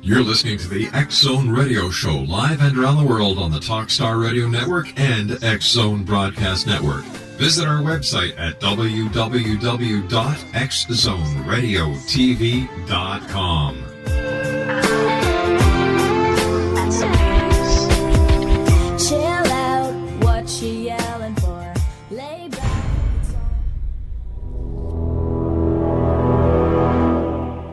You're listening to the X-Zone Radio Show, live and around the world on the Talkstar Radio Network and X-Zone Broadcast Network. Visit our website at www.xzoneradiotv.com. Chill out, what you yelling for? Lay back.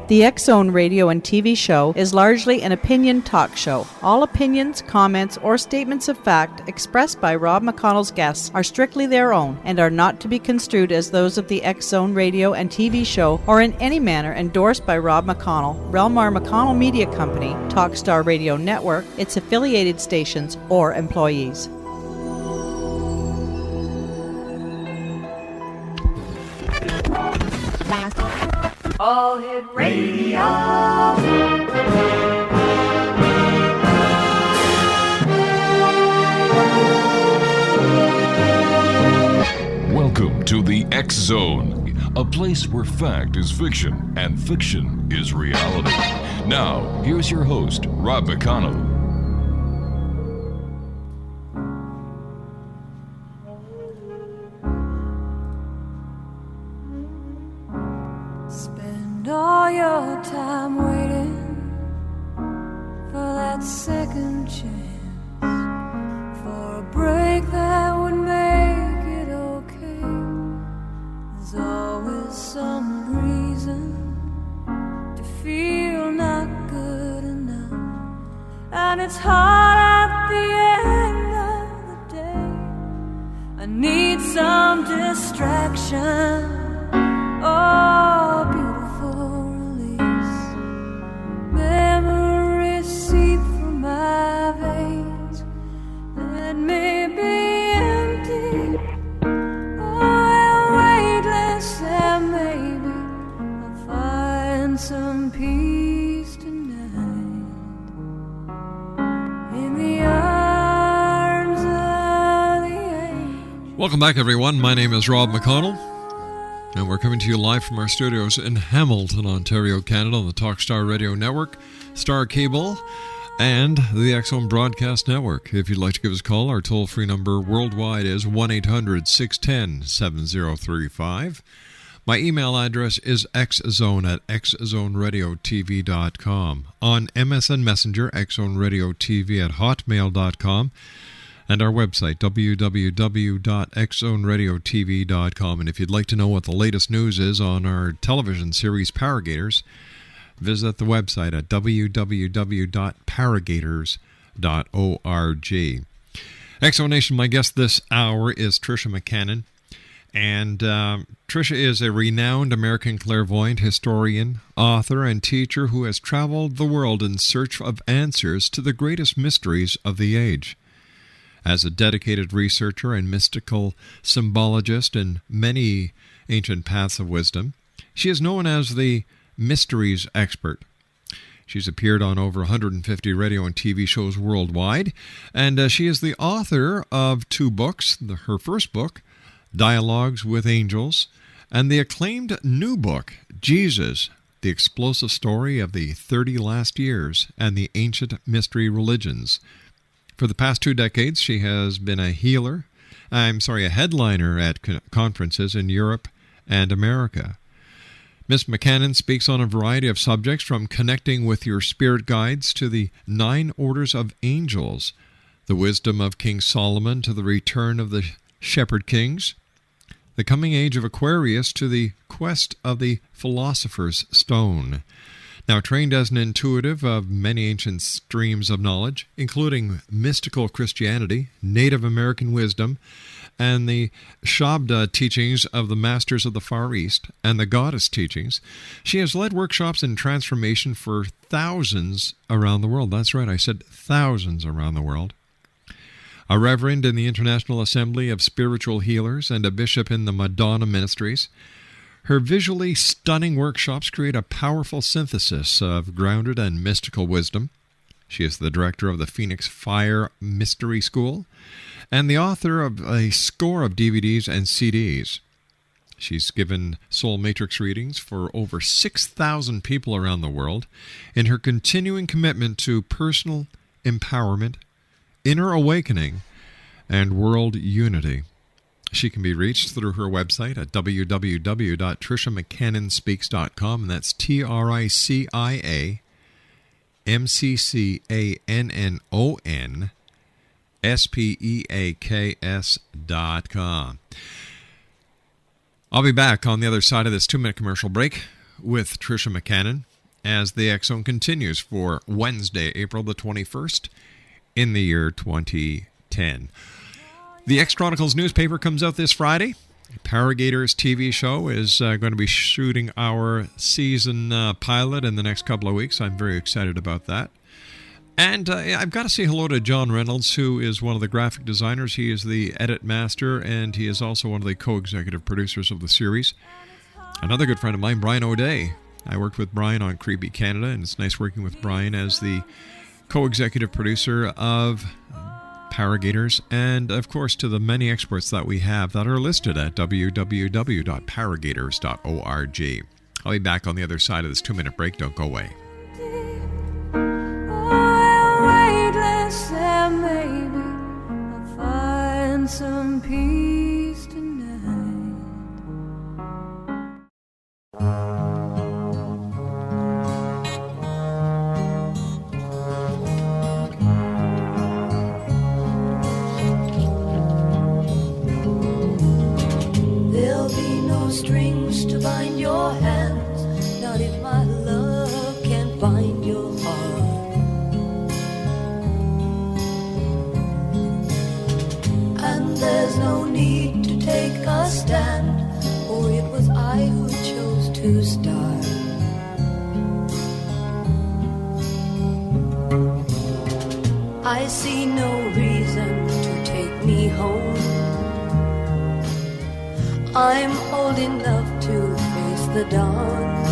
The X-Zone radio and TV show is largely an opinion talk show. All opinions, comments, or statements of fact expressed by Rob McConnell's guests are strictly their own and are not to be construed as those of the X-Zone radio and TV show or in any manner endorsed by Rob McConnell, Relmar McConnell Media Company, Talkstar Radio Network, its affiliated stations, or employees. All Hit Radio. Welcome to the X-Zone, a place where fact is fiction and fiction is reality. Now, here's your host, Rob McConnell. All your time waiting for that second chance, for a break that would make it okay. There's always some reason to feel not good enough, and it's hard at the end of the day. I need some distraction. Oh, beautiful release. Memories seep through my veins. Let me be empty. Oh, weightless, and maybe I'll find some peace tonight in the arms of the angel. Welcome back, everyone. My name is Rob McConnell, and we're coming to you live from our studios in Hamilton, Ontario, Canada, on the Talkstar Radio Network, Star Cable, and the X-Zone Broadcast Network. If you'd like to give us a call, our toll-free number worldwide is 1-800-610-7035. My email address is xzone@xzoneradiotv.com. On MSN Messenger, xzoneradiotv@hotmail.com. And our website, www.xzoneradiotv.com. And if you'd like to know what the latest news is on our television series, Paragators, visit the website at www.paragators.org. Exonation, my guest this hour is TRICIA McCannon. And TRICIA is a renowned American clairvoyant, historian, author, and teacher who has traveled the world in search of answers to the greatest mysteries of the age. As a dedicated researcher and mystical symbologist in many ancient paths of wisdom, she is known as the mysteries expert. She's appeared on over 150 radio and TV shows worldwide, and she is the author of 2 books. Her first book, Dialogues with Angels, and the acclaimed new book, Jesus, the Explosive Story of the 30 Last Years and the Ancient Mystery Religions. For the past 2 decades, she has been a headliner at conferences in Europe and America. Miss McCannon speaks on a variety of subjects, from connecting with your spirit guides to the 9 orders of angels, the wisdom of King Solomon to the return of the shepherd kings, the coming age of Aquarius to the quest of the philosopher's stone. Now, trained as an intuitive of many ancient streams of knowledge, including mystical Christianity, Native American wisdom, and the Shabda teachings of the Masters of the Far East, and the Goddess teachings, she has led workshops in transformation for thousands around the world. That's right, I said thousands around the world. A reverend in the International Assembly of Spiritual Healers and a bishop in the Madonna Ministries, her visually stunning workshops create a powerful synthesis of grounded and mystical wisdom. She is the director of the Phoenix Fire Mystery School and the author of a score of DVDs and CDs. She's given soul matrix readings for over 6,000 people around the world in her continuing commitment to personal empowerment, inner awakening, and world unity. She can be reached through her website at www.TRICIAMcCannonspeaks.com, and that's TRICIAMCCANNONSPEAKS.com. I'll be back on the other side of this 2-minute commercial break with Tricia McCannon as the X Zone continues for Wednesday, April the 21st in the year 2010. The X Chronicles newspaper comes out this Friday. Paragators TV show is going to be shooting our season pilot in the next couple of weeks. I'm very excited about that. And I've got to say hello to John Reynolds, who is one of the graphic designers. He is the edit master, and he is also one of the co-executive producers of the series. Another good friend of mine, Brian O'Day. I worked with Brian on Creepy Canada, and it's nice working with Brian as the co-executive producer of Paragators, and of course to the many experts that we have that are listed at www.paragators.org. I'll be back on the other side of this 2-minute break. Don't go away. Maybe I'll find some peace tonight. There'll be no strings to bind your hands, not if my love can bind your heart. There's no need to take a stand, for it was I who chose to start. I see no reason to take me home. I'm old enough to face the dawn.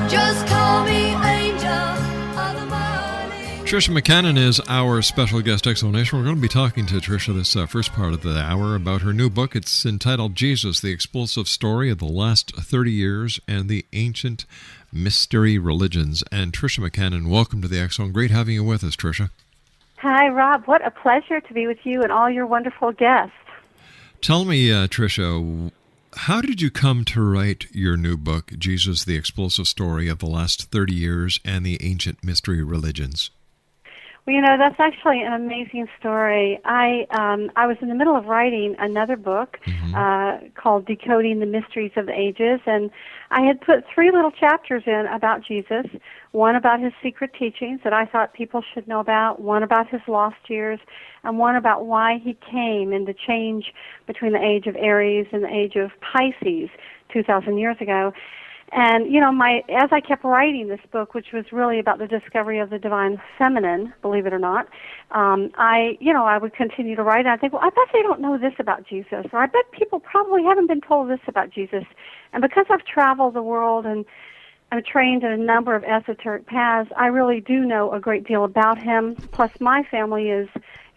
Just call me angel of the morning. Tricia McCannon is our special guest explanation. We're going to be talking to Tricia this first part of the hour about her new book. It's entitled Jesus, the Explosive Story of the Last 30 Years and the Ancient Mystery Religions. And Tricia McCannon, welcome to the X Zone. Great having you with us, Tricia. Hi, Rob. What a pleasure to be with you and all your wonderful guests. Tell me, Tricia, how did you come to write your new book, Jesus, the Explosive Story of the Last 30 Years and the Ancient Mystery Religions? Well, that's actually an amazing story. I was in the middle of writing another book called Decoding the Mysteries of the Ages, and I had put 3 little chapters in about Jesus, one about his secret teachings that I thought people should know about, one about his lost years, and one about why he came and the change between the age of Aries and the age of Pisces 2,000 years ago. And, as I kept writing this book, which was really about the discovery of the divine feminine, believe it or not, I would continue to write, and I think, well, I bet they don't know this about Jesus, or I bet people probably haven't been told this about Jesus. And because I've traveled the world and I'm trained in a number of esoteric paths, I really do know a great deal about him. Plus, my family is,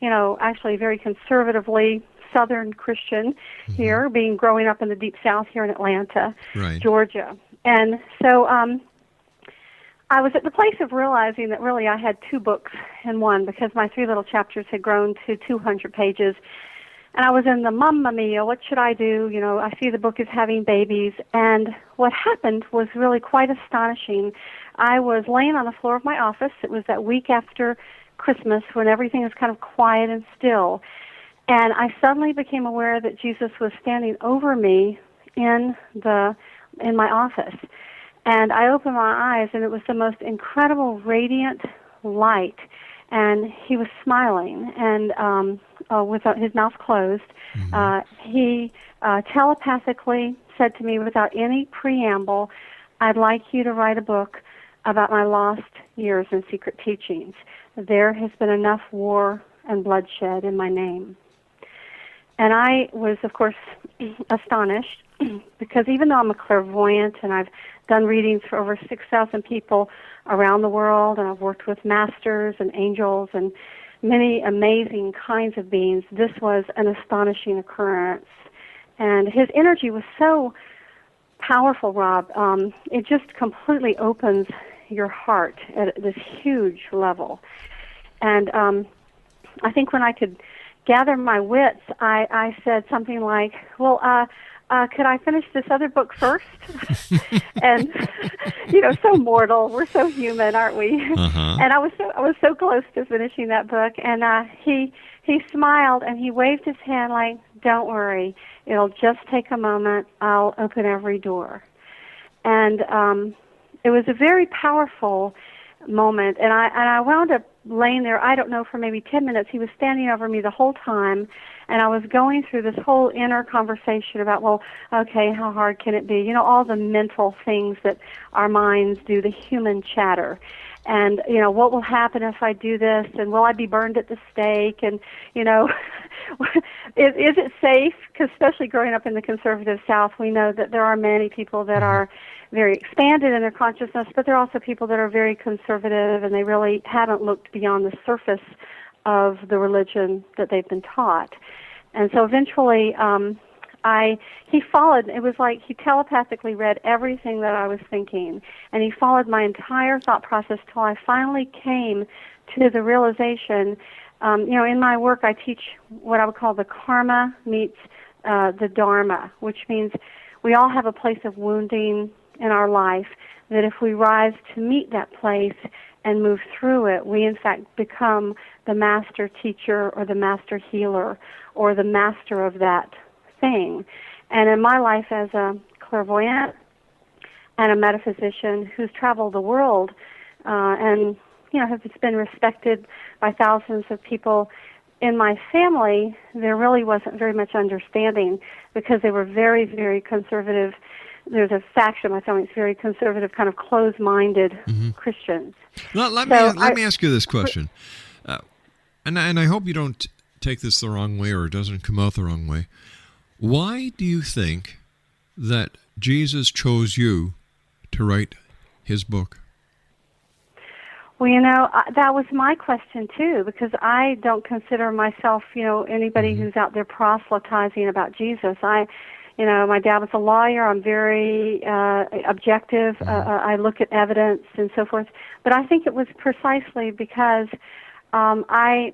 actually very conservatively Southern Christian here, growing up in the Deep South here in Atlanta, Georgia. And so I was at the place of realizing that really I had 2 books in one, because my 3 little chapters had grown to 200 pages. And I was in the Mamma Mia, what should I do? I see the book is having babies. And what happened was really quite astonishing. I was laying on the floor of my office. It was that week after Christmas when everything was kind of quiet and still. And I suddenly became aware that Jesus was standing over me in my office. And I opened my eyes, and it was the most incredible radiant light. And he was smiling, and with his mouth closed. He telepathically said to me without any preamble, I'd like you to write a book about my lost years and secret teachings. There has been enough war and bloodshed in my name. And I was, of course, astonished, because even though I'm a clairvoyant and I've done readings for over 6,000 people around the world, and I've worked with masters and angels and many amazing kinds of beings, this was an astonishing occurrence. And his energy was so powerful, Rob. It just completely opens your heart at this huge level. And I think when I could gather my wits, I said something like, well, could I finish this other book first? And, so mortal. We're so human, aren't we? Uh-huh. And I was so close to finishing that book. And he smiled and he waved his hand like, don't worry. It'll just take a moment. I'll open every door. And it was a very powerful moment. And I wound up laying there, I don't know, for maybe 10 minutes. He was standing over me the whole time. And I was going through this whole inner conversation about, well, okay, how hard can it be? All the mental things that our minds do, the human chatter. And, what will happen if I do this? And will I be burned at the stake? And, is it safe? Because especially growing up in the conservative South, we know that there are many people that are very expanded in their consciousness, but there are also people that are very conservative, and they really haven't looked beyond the surface of the religion that they've been taught. And so eventually he followed. It was like he telepathically read everything that I was thinking, and he followed my entire thought process till I finally came to the realization. In my work, I teach what I would call the karma meets the dharma, which means we all have a place of wounding in our life, that if we rise to meet that place and move through it, we in fact become the master teacher or the master healer or the master of that thing. And in my life as a clairvoyant and a metaphysician who's traveled the world and has been respected by thousands of people, in my family there really wasn't very much understanding because they were very, very conservative. There's a faction in my family that's very conservative, kind of closed-minded Christians. Let me ask you this question, and I hope you don't take this the wrong way or it doesn't come out the wrong way. Why do you think that Jesus chose you to write his book? Well, that was my question too, because I don't consider myself, anybody who's out there proselytizing about Jesus. My dad was a lawyer. I'm very objective. I look at evidence and so forth. But I think it was precisely because I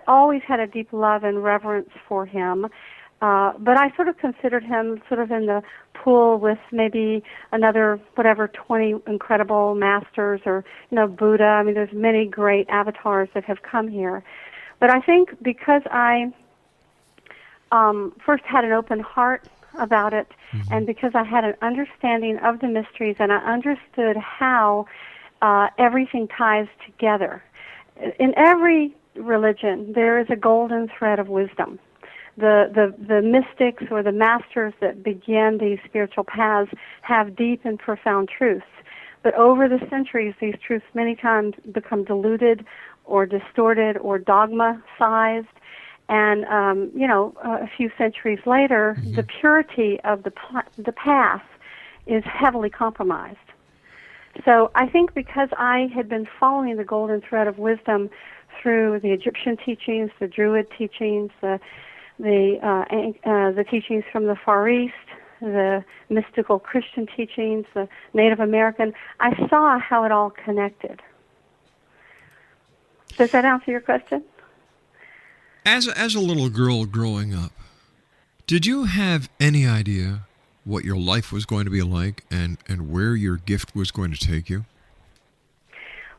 always had a deep love and reverence for him. But I sort of considered him sort of in the pool with maybe another, 20 incredible masters or, Buddha. I mean, there's many great avatars that have come here. But I think because I first had an open heart about it, and because I had an understanding of the mysteries and I understood how everything ties together. In every religion, there is a golden thread of wisdom. The mystics or the masters that begin these spiritual paths have deep and profound truths. But over the centuries, these truths many times become diluted or distorted or dogma-sized. And, a few centuries later, the purity of the path is heavily compromised. So I think because I had been following the golden thread of wisdom through the Egyptian teachings, the Druid teachings, the teachings from the Far East, the mystical Christian teachings, the Native American, I saw how it all connected. Does that answer your question? As a little girl growing up, did you have any idea what your life was going to be like and where your gift was going to take you?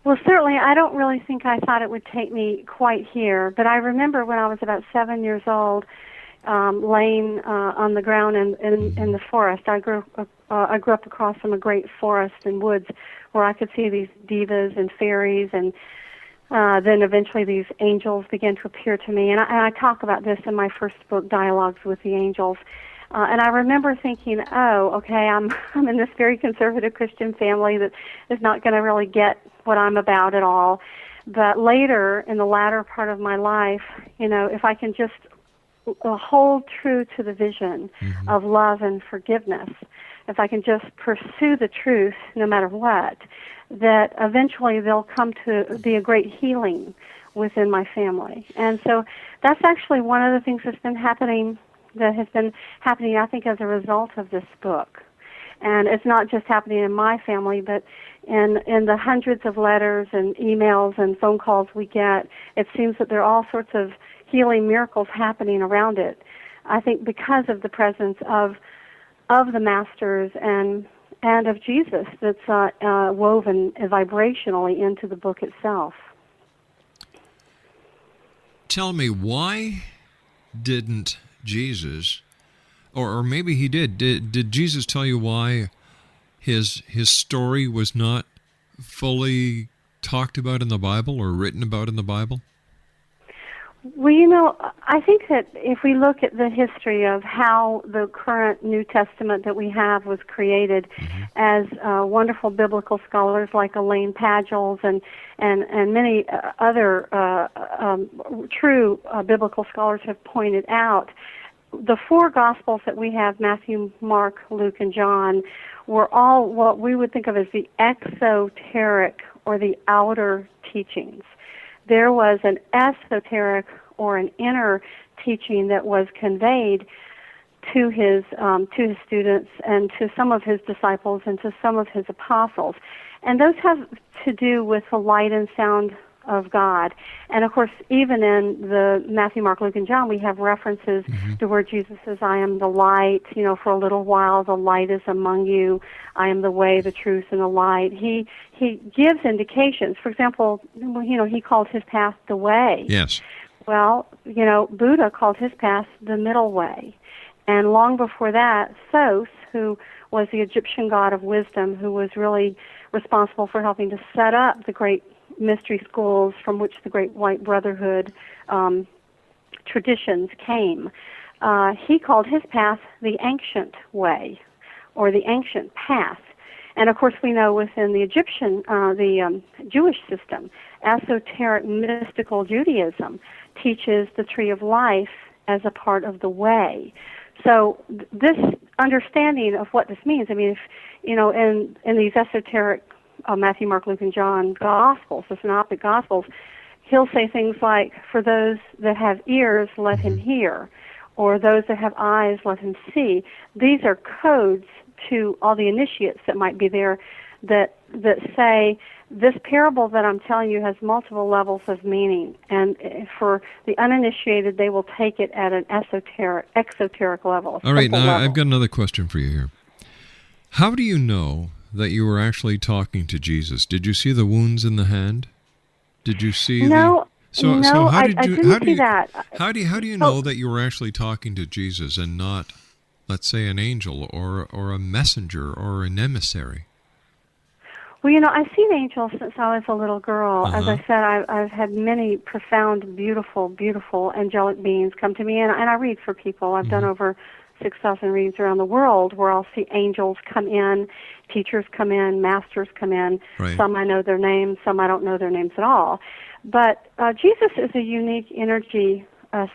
Well, certainly, I don't really think I thought it would take me quite here. But I remember when I was about 7 years old, laying on the ground in the forest. I grew up across from a great forest and woods where I could see these divas and fairies, and then eventually these angels began to appear to me. And I talk about this in my first book, Dialogues with the Angels. And I remember thinking, oh, okay, I'm in this very conservative Christian family that is not going to really get what I'm about at all. But later, in the latter part of my life, if I can just hold true to the vision of love and forgiveness, if I can just pursue the truth no matter what, that eventually there'll come to be a great healing within my family. And so that's actually one of the things that's been happening that has been happening, I think, as a result of this book. And it's not just happening in my family, but in the hundreds of letters and emails and phone calls we get. It seems that there are all sorts of healing miracles happening around it. I think because of the presence of the masters and of Jesus that's woven vibrationally into the book itself. Tell me, why didn't Jesus, or maybe he did Jesus tell you why his story was not fully talked about in the Bible or written about in the Bible? Well, I think that if we look at the history of how the current New Testament that we have was created, as wonderful biblical scholars like Elaine Pagels and many other true biblical scholars have pointed out, the four Gospels that we have, Matthew, Mark, Luke, and John, were all what we would think of as the exoteric or the outer teachings. There was an esoteric or an inner teaching that was conveyed to his students and to some of his disciples and to some of his apostles. And those have to do with the light and sound of God. And of course, even in the Matthew, Mark, Luke, and John, we have references to where Jesus says, I am the light, for a little while the light is among you. I am the way, the truth, and the light. He gives indications. For example, he called his path the way. Yes. Well, Buddha called his path the middle way. And long before that, Thoth, who was the Egyptian god of wisdom, who was really responsible for helping to set up the great mystery schools from which the Great White Brotherhood traditions came. He called his path the ancient way, or the ancient path. And of course, we know within the Egyptian, the Jewish system, esoteric mystical Judaism teaches the tree of life as a part of the way. So this understanding of what this means, I mean, if in these esoteric Matthew, Mark, Luke, and John Gospels, the Synoptic Gospels, he'll say things like, for those that have ears, let him hear, or those that have eyes, let him see. These are codes to all the initiates that might be there that say, this parable that I'm telling you has multiple levels of meaning, and for the uninitiated, they will take it at an exoteric level. All right, now I've got another question for you here. How do you know that you were actually talking to Jesus? Did you see the wounds in the hand? Did you see no, So I didn't see that. How do you know that you were actually talking to Jesus and not, let's say, an angel or a messenger or an emissary? Well, I've seen angels since I was a little girl. As I said, I've had many profound, beautiful, beautiful angelic beings come to me, and I read for people. I've done over 6,000 reads around the world where I'll see angels come in, teachers come in, masters come in. Right. Some I know their names, some I don't know their names at all. But Jesus is a unique energy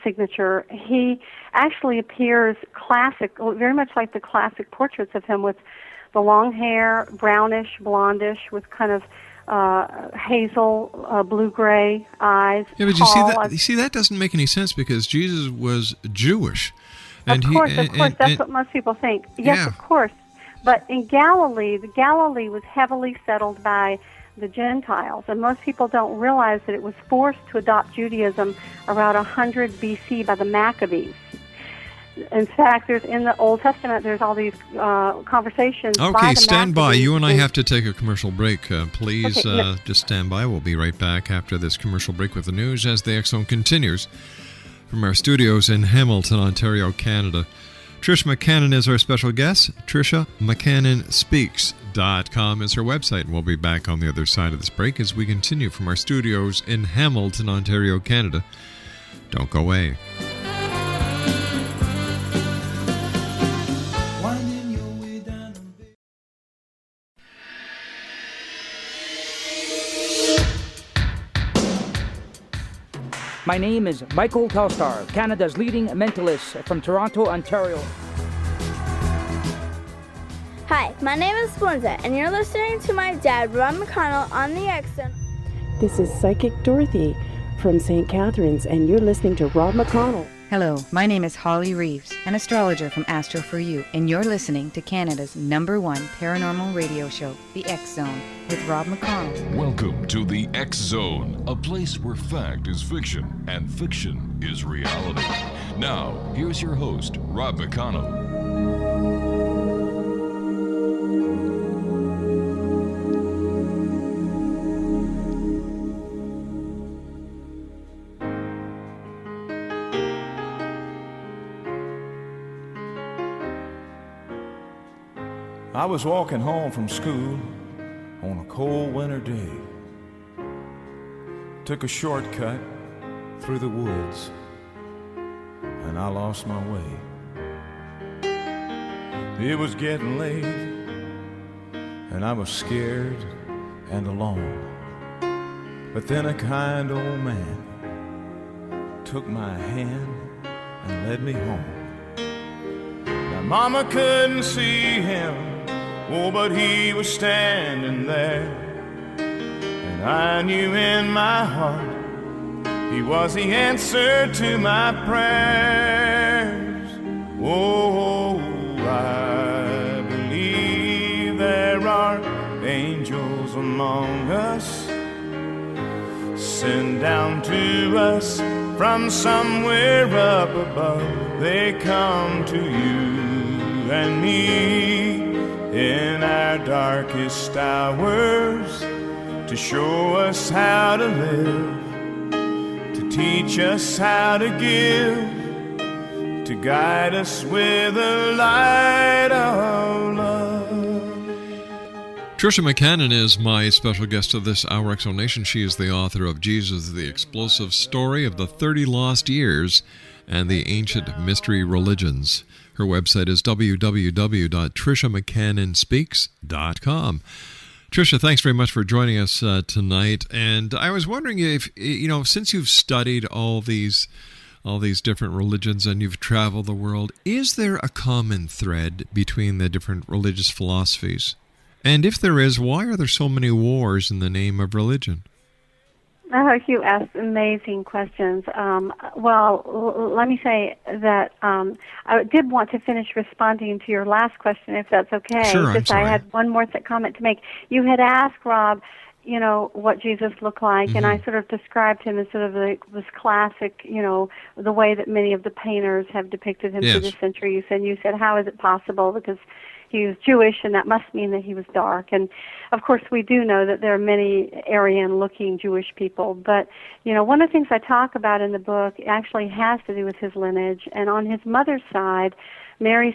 signature. He actually appears classic, very much like the classic portraits of him, with the long hair, brownish, blondish, with kind of hazel, blue-gray eyes. Yeah, but you see that doesn't make any sense because Jesus was Jewish. And of course, that's what most people think. Yes, yeah. Of course. But in Galilee, Galilee was heavily settled by the Gentiles, and most people don't realize that it was forced to adopt Judaism around 100 BC by the Maccabees. In fact, there's in the Old Testament, there's all these conversations. Okay, stand by. You and I have to take a commercial break. Please just stand by. We'll be right back after this commercial break with the news as the X Zone continues from our studios in Hamilton, Ontario, Canada. Tricia McCannon is our special guest. Tricia McCannonspeaks.com is her website. And we'll be back on the other side of this break as we continue from our studios in Hamilton, Ontario, Canada. Don't go away. My name is Michael Telstar, Canada's leading mentalist from Toronto, Ontario. Hi, my name is Belinda, and you're listening to my dad, Rob McConnell, on the X Zone. This is Psychic Dorothy from St. Catharines, and you're listening to Rob McConnell. Hello, my name is Holly Reeves, an astrologer from Astro For You, and you're listening to Canada's #1 paranormal radio show, The X Zone, with Rob McConnell. Welcome to The X Zone, a place where fact is fiction and fiction is reality. Now, here's your host, Rob McConnell. I was walking home from school on a cold winter day. Took a shortcut through the woods, and I lost my way. It was getting late, and I was scared and alone. But then a kind old man took my hand and led me home. Now Mama couldn't see him, oh, but he was standing there, and I knew in my heart he was the answer to my prayers. Oh, I believe there are angels among us, sent down to us from somewhere up above. They come to you and me in our darkest hours to show us how to live, to teach us how to give, to guide us with the light of love. TRICIA McCannon is my special guest of this hour, X Zone Nation. She is the author of Jesus, the Explosive Story of the 30 Lost Years and the Ancient Mystery Religions. Her website is www.triciamccannonspeaks.com. Tricia, thanks very much for joining us tonight. And I was wondering if, since you've studied all these different religions and you've traveled the world, is there a common thread between the different religious philosophies? And if there is, why are there so many wars in the name of religion? Oh, you asked amazing questions. Let me say that I did want to finish responding to your last question, if that's okay. Sure, I'm sorry. I had one more comment to make. You had asked, Rob, what Jesus looked like, and I sort of described him as sort of this classic, the way that many of the painters have depicted him through the centuries. And you said, how is it possible? Because he was Jewish, and that must mean that he was dark. And, of course, we do know that there are many Aryan-looking Jewish people. But, one of the things I talk about in the book actually has to do with his lineage. And on his mother's side, Mary's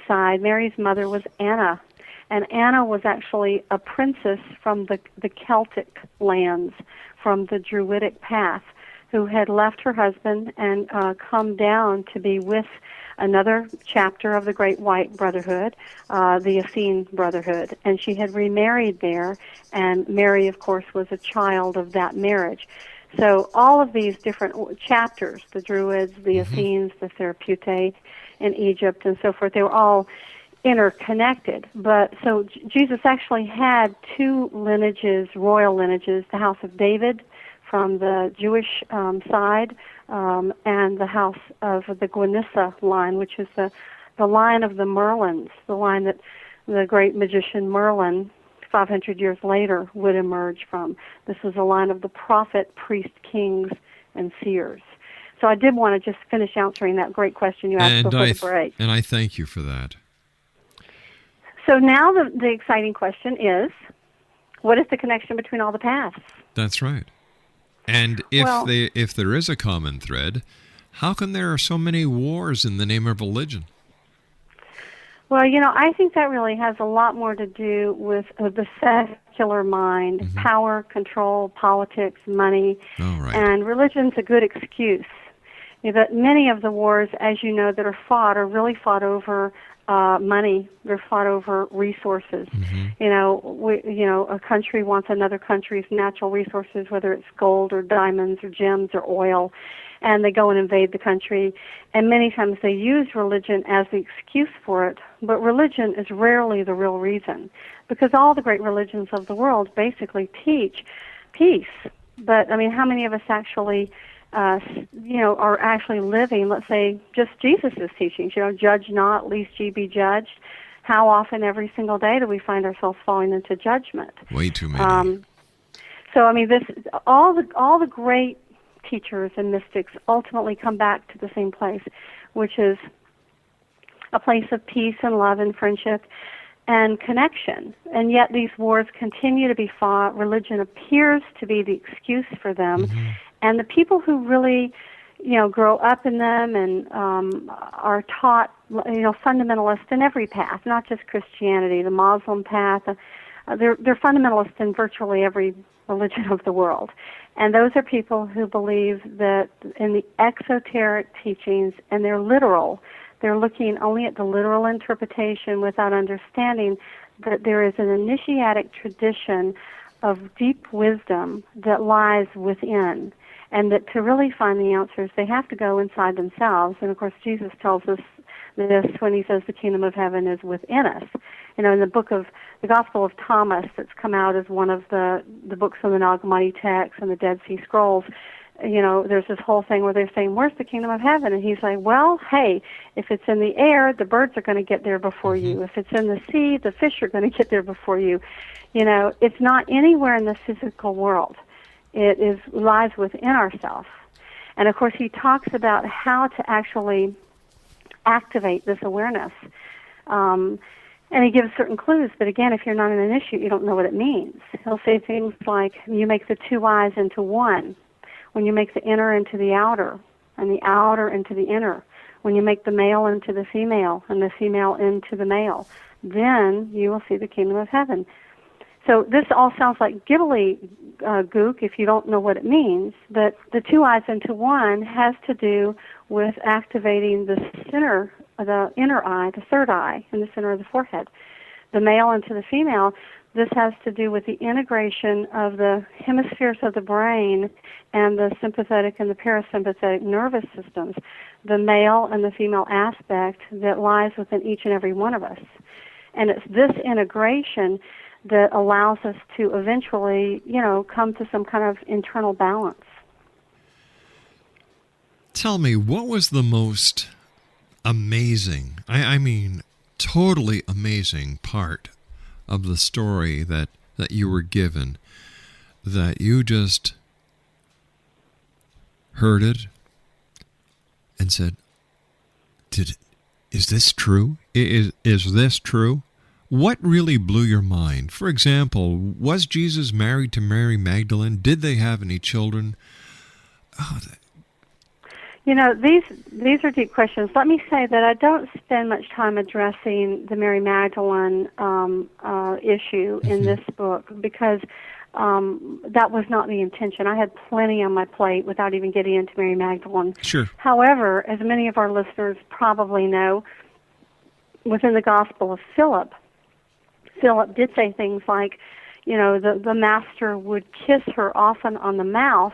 mother was Anna. And Anna was actually a princess from the Celtic lands, from the Druidic path, who had left her husband and come down to be with another chapter of the Great White Brotherhood, the Essene Brotherhood. And she had remarried there, and Mary, of course, was a child of that marriage. So all of these different chapters, the Druids, the Essenes, the Therapeutae in Egypt, and so forth, they were all interconnected. But so Jesus actually had two lineages, royal lineages, the house of David from the Jewish side, and the house of the Gwenissa line, which is the line of the Merlins, the line that the great magician Merlin, 500 years later, would emerge from. This is a line of the prophet, priest, kings, and seers. So I did want to just finish answering that great question you asked before the break. And I thank you for that. So now the exciting question is, what is the connection between all the paths? That's right. And if there is a common thread, how come there are so many wars in the name of religion? Well, I think that really has a lot more to do with the secular mind, power, control, politics, money, and religion's a good excuse. But many of the wars, as you know, that are fought are really fought over money. They're fought over resources. A country wants another country's natural resources, whether it's gold or diamonds or gems or oil, and they go and invade the country. And many times they use religion as the excuse for it, but religion is rarely the real reason, because all the great religions of the world basically teach peace. But, how many of us actually are actually living, let's say, just Jesus' teachings. Judge not, lest ye be judged. How often every single day do we find ourselves falling into judgment? Way too many. All the great teachers and mystics ultimately come back to the same place, which is a place of peace and love and friendship and connection. And yet these wars continue to be fought. Religion appears to be the excuse for them. Mm-hmm. And the people who really, grow up in them and are taught, fundamentalist in every path, not just Christianity, the Muslim path. They're fundamentalists in virtually every religion of the world. And those are people who believe that in the exoteric teachings, and they're literal. They're looking only at the literal interpretation without understanding that there is an initiatic tradition of deep wisdom that lies within, and that to really find the answers, they have to go inside themselves. And, of course, Jesus tells us this when he says the kingdom of heaven is within us. In the Gospel of Thomas, that's come out as one of the books on the Nag Hammadi text and the Dead Sea Scrolls, there's this whole thing where they're saying, where's the kingdom of heaven? And he's like, well, hey, if it's in the air, the birds are going to get there before you. If it's in the sea, the fish are going to get there before you. It's not anywhere in the physical world. It lies within ourselves. And, of course, he talks about how to actually activate this awareness. And he gives certain clues, but again, if you're not an initiate, you don't know what it means. He'll say things like, you make the two eyes into one. When you make the inner into the outer, and the outer into the inner, when you make the male into the female, and the female into the male, then you will see the kingdom of heaven. So this all sounds like gook if you don't know what it means, but the two eyes into one has to do with activating the inner eye, the third eye, in the center of the forehead. The male into the female, this has to do with the integration of the hemispheres of the brain and the sympathetic and the parasympathetic nervous systems, the male and the female aspect that lies within each and every one of us. And it's this integration that allows us to eventually, come to some kind of internal balance. Tell me, what was the most amazing, I mean, totally amazing part of the story that you were given, that you just heard it and said, is this true? Is this true? What really blew your mind? For example, was Jesus married to Mary Magdalene? Did they have any children? These are deep questions. Let me say that I don't spend much time addressing the Mary Magdalene issue in this book because that was not the intention. I had plenty on my plate without even getting into Mary Magdalene. Sure. However, as many of our listeners probably know, within the Gospel of Philip did say things like, the master would kiss her often on the mouth,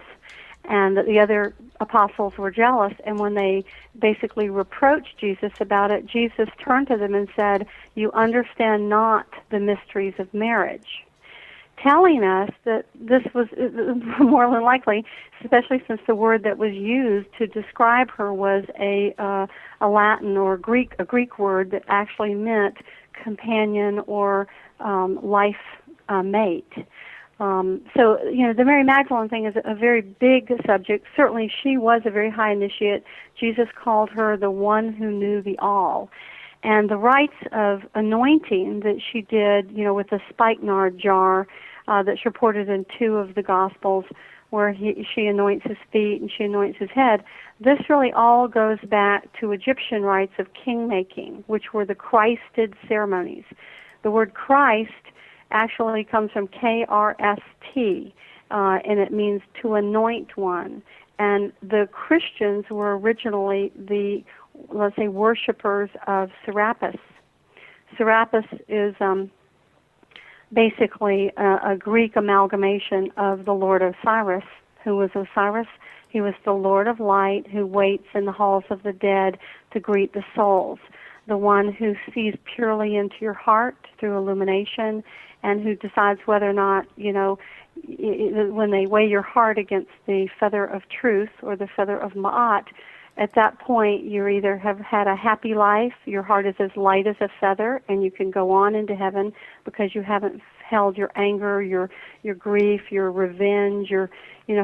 and that the other apostles were jealous, and when they basically reproached Jesus about it, Jesus turned to them and said, you understand not the mysteries of marriage, telling us that this was more than likely, especially since the word that was used to describe her was a Latin or a Greek word that actually meant companion or life mate. So, the Mary Magdalene thing is a very big subject. Certainly she was a very high initiate. Jesus called her the one who knew the all. And the rites of anointing that she did, with the spikenard jar that's reported in 2 of the Gospels, where she anoints his feet and she anoints his head, this really all goes back to Egyptian rites of king-making, which were the Christed ceremonies. The word Christ actually comes from K-R-S-T, and it means to anoint one. And the Christians were originally the, let's say, worshipers of Serapis. Serapis is basically a Greek amalgamation of the Lord Osiris. Who was Osiris? He was the Lord of Light who waits in the halls of the dead to greet the souls, the one who sees purely into your heart through illumination, and who decides whether or not, when they weigh your heart against the feather of truth or the feather of Ma'at, at that point you either have had a happy life, your heart is as light as a feather, and you can go on into heaven because you haven't held your anger, your grief, your revenge, your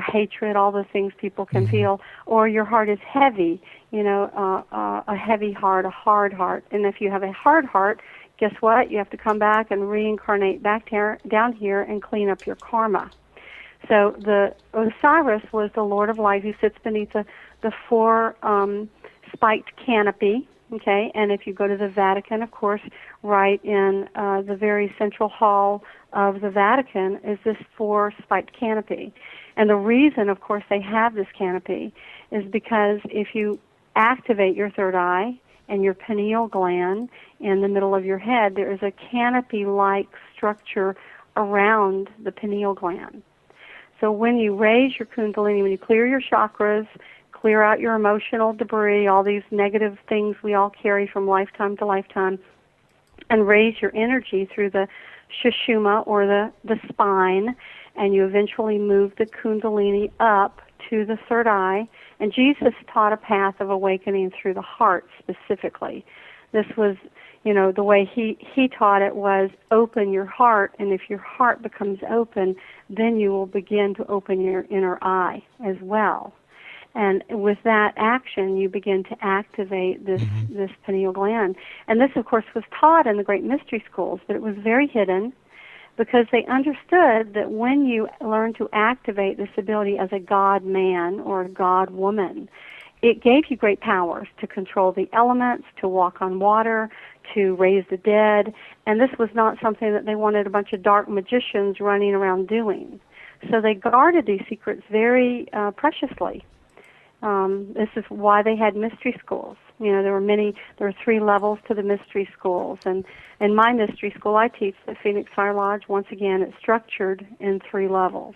hatred, all the things people can feel, or your heart is heavy, a heavy heart, a hard heart. And if you have a hard heart, guess what? You have to come back and reincarnate back down here and clean up your karma. So the Osiris was the Lord of Light who sits beneath the four spiked canopy. Okay, and if you go to the Vatican, of course, right in the very central hall of the Vatican is this four spiked canopy. And the reason, of course, they have this canopy is because if you activate your third eye and your pineal gland in the middle of your head, there is a canopy-like structure around the pineal gland. So when you raise your kundalini, when you clear your chakras, clear out your emotional debris, all these negative things we all carry from lifetime to lifetime, and raise your energy through the sushumna or the spine, and you eventually move the kundalini up to the third eye. And Jesus taught a path of awakening through the heart specifically. This was, the way he taught it was open your heart, and if your heart becomes open, then you will begin to open your inner eye as well. And with that action, you begin to activate this pineal gland. And this, of course, was taught in the great mystery schools, but it was very hidden because they understood that when you learn to activate this ability as a God man or a God woman, it gave you great powers to control the elements, to walk on water, to raise the dead. And this was not something that they wanted a bunch of dark magicians running around doing. So they guarded these secrets very preciously. This is why they had mystery schools. There were 3 levels to the mystery schools. And in my mystery school, I teach the Phoenix Fire Lodge. Once again, it's structured in 3 levels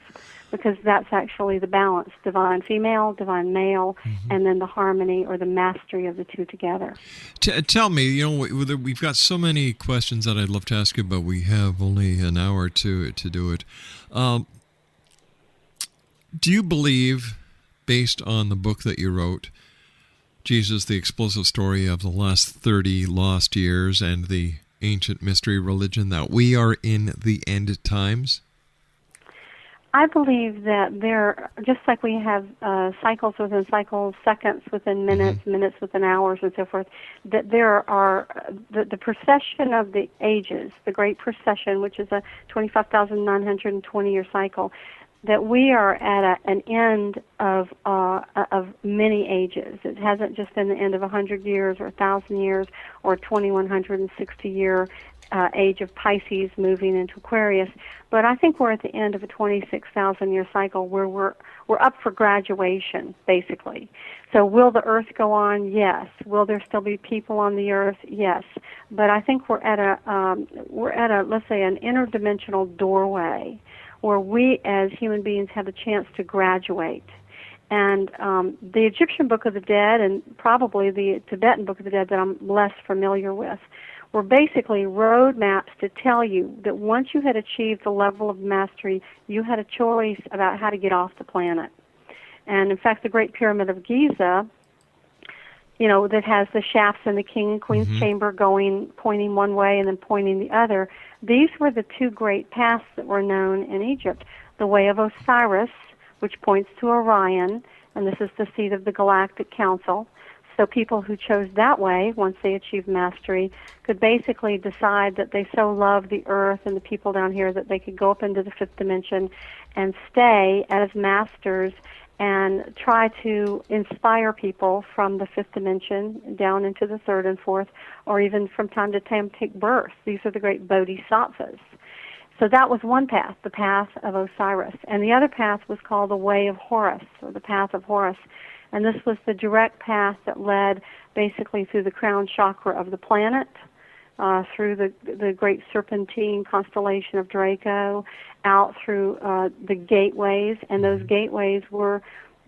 because that's actually the balance, divine female, divine male, and then the harmony or the mastery of the two together. Tell me, we've got so many questions that I'd love to ask you, but we have only an hour to do it. Do you believe, based on the book that you wrote, Jesus, the Explosive Story of the Last 30 Lost Years and the Ancient Mystery Religion, that we are in the end times? I believe that there, just like we have cycles within cycles, seconds within minutes, minutes within hours, and so forth, that there are the procession of the ages, the Great Procession, which is a 25,920-year cycle, that we are at an end of many ages. It hasn't just been the end of 100 years or 1,000 years or 2,160-year age of Pisces moving into Aquarius, but I think we're at the end of a 26,000-year cycle where we're up for graduation, basically. So will the Earth go on? Yes. Will there still be people on the Earth? Yes. But I think we're at a let's say an interdimensional doorway where we as human beings have a chance to graduate. And the Egyptian Book of the Dead and probably the Tibetan Book of the Dead that I'm less familiar with were basically roadmaps to tell you that once you had achieved the level of mastery, you had a choice about how to get off the planet. And in fact, the Great Pyramid of Giza, that has the shafts in the king and queen's chamber pointing one way and then pointing the other, these were the 2 great paths that were known in Egypt. The way of Osiris, which points to Orion, and this is the seat of the Galactic Council. So people who chose that way, once they achieved mastery, could basically decide that they so loved the Earth and the people down here that they could go up into the 5th dimension and stay as masters and try to inspire people from the 5th dimension down into the 3rd and 4th, or even from time to time take birth. These are the great bodhisattvas. So that was one path, the path of Osiris. And the other path was called the Way of Horus, or the Path of Horus. And this was the direct path that led basically through the crown chakra of the planet, through the great serpentine constellation of Draco, out through the gateways, and those gateways were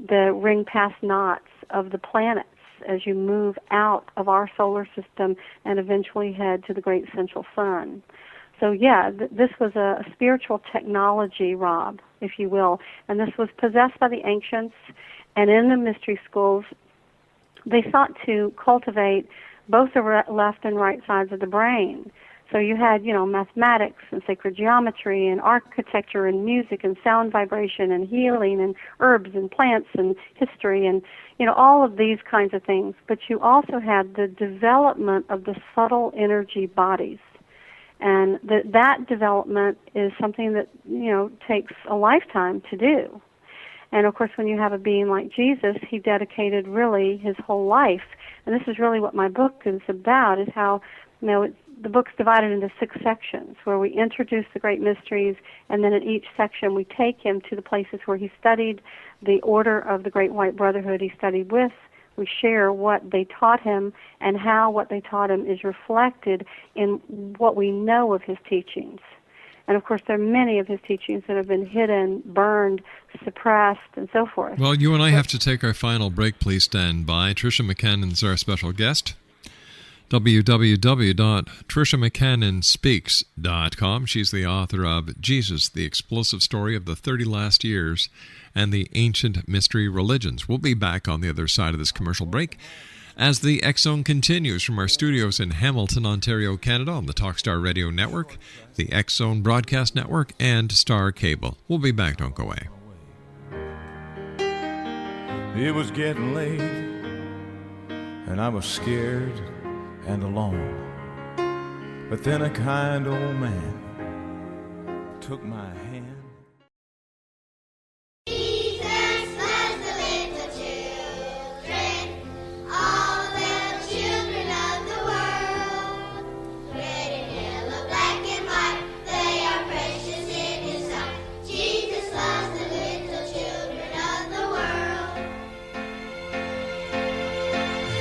the ring pass knots of the planets as you move out of our solar system and eventually head to the great central sun. So yeah, this was a spiritual technology, Rob, if you will, and this was possessed by the ancients, and in the mystery schools, they sought to cultivate both the left and right sides of the brain. So you had, mathematics and sacred geometry and architecture and music and sound vibration and healing and herbs and plants and history and, all of these kinds of things. But you also had the development of the subtle energy bodies. And that development is something that, takes a lifetime to do. And, of course, when you have a being like Jesus, he dedicated really his whole life. And this is really what my book is about, is how, the book's divided into 6 sections where we introduce the great mysteries, and then in each section we take him to the places where he studied, the order of the Great White Brotherhood he studied with. We share what they taught him and how what they taught him is reflected in what we know of his teachings. And, of course, there are many of his teachings that have been hidden, burned, suppressed, and so forth. Well, you and I have to take our final break. Please stand by. TRICIA McCannon's our special guest. www.TriciaMcCannonSpeaks.com. She's the author of Jesus, the Explosive Story of the 30 Last Years and the Ancient Mystery Religions. We'll be back on the other side of this commercial break as the X Zone continues from our studios in Hamilton, Ontario, Canada on the Talkstar Radio Network, the X Zone Broadcast Network, and Star Cable. We'll be back. Don't go away. It was getting late, and I was scared and alone. But then a kind old man took my hand. Jesus loves the little children, all the children of the world. Red and yellow, black and white, they are precious in his sight. Jesus loves the little children of the world.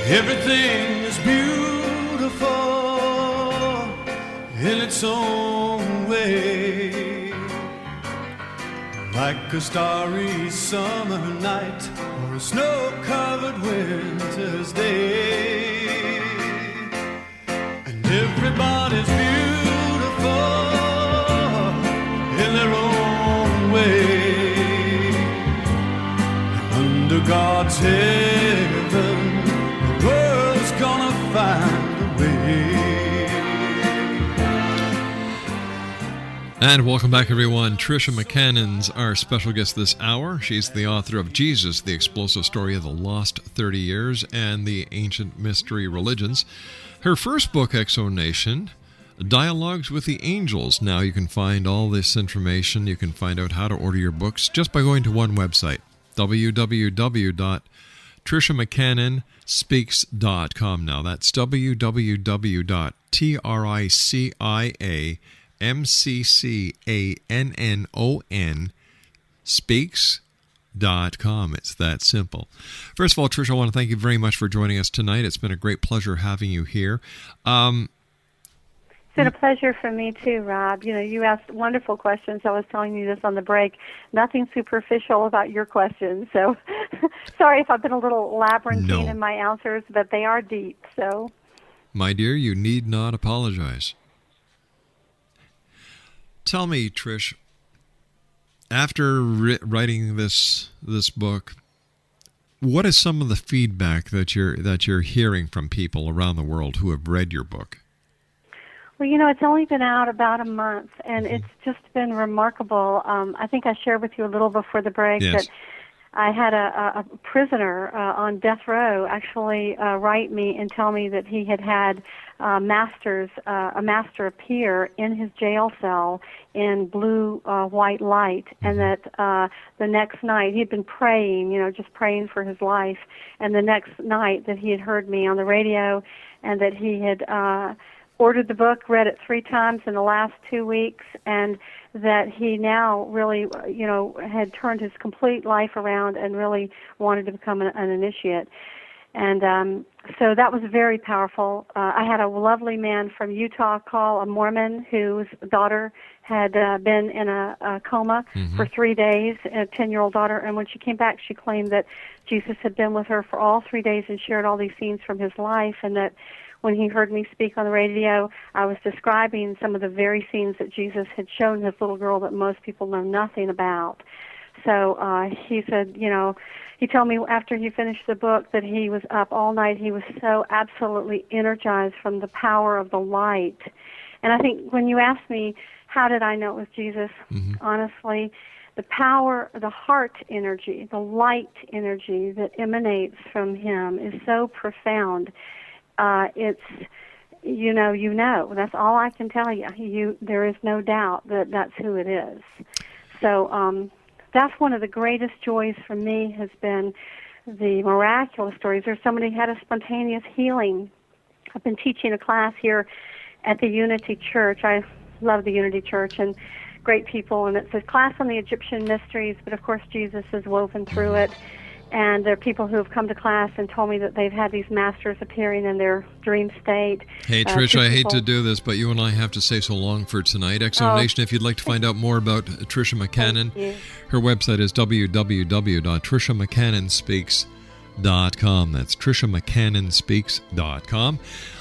Everything is beautiful in its own way, like a starry summer night or a snow-covered winter's day. And everybody's beautiful in their own way. And under God's heaven, the world's gonna find a way. And welcome back, everyone. TRICIA McCannon's our special guest this hour. She's the author of Jesus, the Explosive Story of the Lost 30 Years and the Ancient Mystery Religions. Her first book, Exonation, Dialogues with the Angels. Now you can find all this information. You can find out how to order your books just by going to one website, www.TriciaMcCannonSpeaks.com. Now that's www.TriciaMcCannon Speaks.com. It's that simple. First of all, Tricia, I want to thank you very much for joining us tonight. It's been a great pleasure having you here. It's been a pleasure for me too, Rob. You asked wonderful questions. I was telling you this on the break. Nothing superficial about your questions. So sorry if I've been a little labyrinthine in my answers, but they are deep. So, my dear, you need not apologize. Tell me, Trish, after writing this book, what is some of the feedback that you're hearing from people around the world who have read your book? Well, it's only been out about a month, and it's just been remarkable. I think I shared with you a little before the break that I had a prisoner on death row actually write me and tell me that he had a master appear in his jail cell in blue white light, and that the next night he'd been praying, just praying for his life, and the next night that he had heard me on the radio, and that he had ordered the book, read it 3 times in the last 2 weeks, and that he now really, had turned his complete life around and really wanted to become an initiate. And so that was very powerful. I had a lovely man from Utah call, a Mormon whose daughter had been in a coma for 3 days, a 10-year-old daughter, and when she came back, she claimed that Jesus had been with her for all 3 days and shared all these scenes from his life, and that when he heard me speak on the radio, I was describing some of the very scenes that Jesus had shown his little girl that most people know nothing about. So he said, he told me after he finished the book that he was up all night. He was so absolutely energized from the power of the light. And I think when you asked me, how did I know it was Jesus, honestly, the power, the heart energy, the light energy that emanates from him is so profound. It's, that's all I can tell you. There is no doubt that that's who it is. So that's one of the greatest joys for me has been the miraculous stories. There's somebody who had a spontaneous healing. I've been teaching a class here at the Unity Church. I love the Unity Church and great people, and it's a class on the Egyptian mysteries, but of course Jesus is woven through it. And there are people who have come to class and told me that they've had these masters appearing in their dream state. Hey, Trish, I hate to do this, but you and I have to say so long for tonight. X-Zone Nation, if you'd like to find out more about TRICIA McCannon, her website is www.triciamccannonspeaks.com. That's triciamccannonspeaks.com.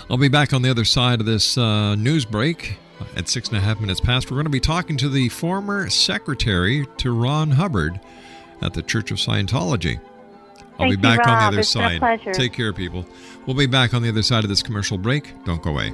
I'll be back on the other side of this news break at 6.5 minutes past. We're going to be talking to the former secretary to Ron Hubbard at the Church of Scientology. I'll be back on the other side. Been a pleasure. Take care, people. We'll be back on the other side of this commercial break. Don't go away.